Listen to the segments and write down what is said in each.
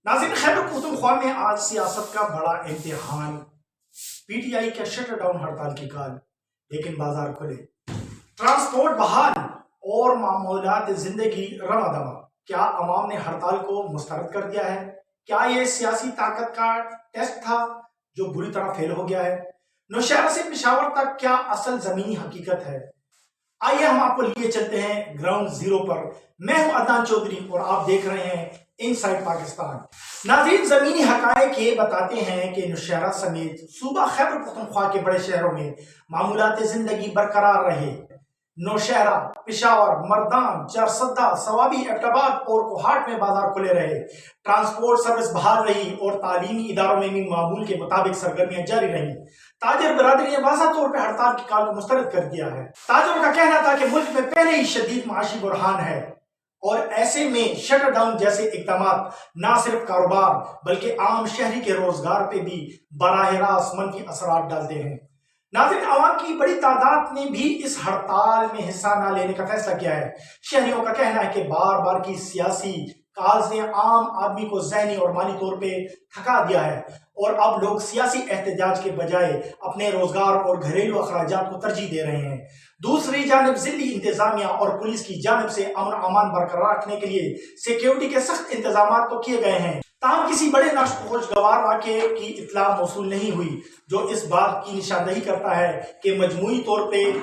नाज़रीन, खैबर पख्तूनख्वा में आज सियासत का बड़ा इम्तिहान। पीटीआई का शटर डाउन हड़ताल की काल, लेकिन बाजार खुले, ट्रांसपोर्ट बहाल और मामूलात जिंदगी रवादवा। क्या अवाम ने हड़ताल को मुस्तरद कर दिया है? क्या ये सियासी ताकत का टेस्ट था जो बुरी तरह फेल हो गया है? नौशहरा से पेशावर तक क्या असल जमीनी हकीकत है? आइए हम आपको लिए चलते हैं ग्राउंड जीरो पर। मैं हूं अदनान चौधरी और आप देख रहे हैं इनसाइड पाकिस्तान। नाज़रीन, जमीनी हकायक ये बताते हैं कि नौशहरा समेत सूबा खैबर पख्तूनख्वा के बड़े शहरों में मामूलात जिंदगी बरकरार रहे। नौशहरा, पेशावर, मर्दान, चारसद्दा, सवाबी, एबटाबाद और कोहाट में बाजार खुले रहे। ट्रांसपोर्ट सर्विस बहाल रही और तालीमी इदारों में भी मामूल के मुताबिक सरगर्मियां जारी रही। ताजर बरादरी ने वाज़ा तौर पर हड़ताल की काल को मुस्तरद कर दिया है। ताजरों का कहना था कि मुल्क में पहले ही शदीद माशी बुरहान है और ऐसे में शटर डाउन जैसे इक़दाम न सिर्फ कारोबार बल्कि आम शहरी के रोजगार पे भी बराह रास्त मंफी असरात डालते हैं। नाज़रीन, आवाम की बड़ी तादाद ने भी इस हड़ताल में हिस्सा न लेने का फैसला किया है। शहरियों का कहना है कि बार बार की सियासी काज ने आम आदमी को ज़हनी और माली तौर पे थका दिया है और अब लोग सियासी एहतजाज के बजाय अपने रोजगार और घरेलू अखराजात को तरजीह दे रहे हैं। दूसरी जानब जिली इंतजामिया और पुलिस की जानब से अमन अमान बरकरार रखने के लिए सिक्योरिटी के सख्त इंतजाम तो किए गए हैं। ताहम किसी बड़े नाखुशगवार वाक़े की इत्तला मौसूल नहीं हुई जो इस बात की निशानदही करता है कि मजमूई तौर पर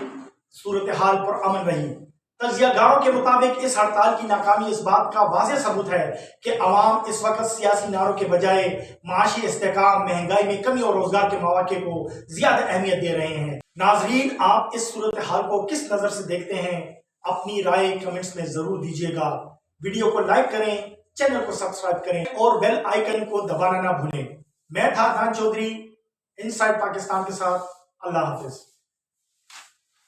सूरत हाल पर अमन रही। तजियागारों के मुताबिक इस हड़ताल की नाकामी इस बात का वाज़ेह सबूत है कि अवाम इस वक्त सियासी नारों के बजाय माशी इस्तेहकाम, महंगाई में कमी और रोजगार के मौके को ज्यादा अहमियत दे रहे हैं। नाजरीन, आप इस सूरत हाल को किस नजर से देखते हैं? अपनी राय कमेंट्स में जरूर दीजिएगा। वीडियो को लाइक करें, चैनल को सब्सक्राइब करें और बेल आइकन को दबाना ना भूलें। मैं था अदनान चौधरी, इनसाइड पाकिस्तान के साथ। अल्लाह हाफिज।